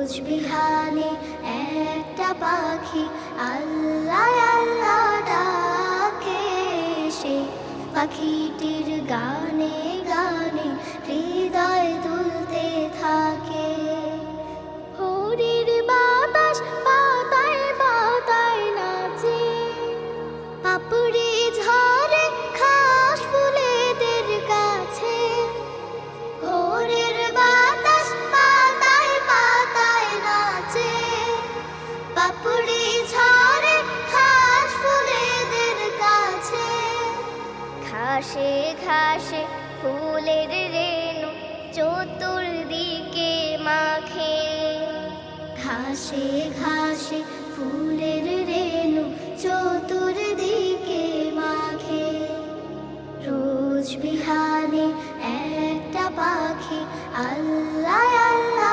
কোচবিহারে একটা পাখি আল্লাহ আল্লাহ ডাকে, সে পাখিটির গানে গানে হৃদয় দুলতে থাকে। ভোরের বাতাস পাতায় পাতায় নাচে, পাপড়ি ঝরে ঘাস ফুলেদের কাছে। ভোরের বাতাস পাতায় পাতায় নাচে, পাপড়ি ঝরে ঘাস ফুলেদের কাছে। ঘাসে ঘাসে ফুলের রেণু চতুর্দিকে মাখে, ঘাসে ঘাসে ফুলের রেণু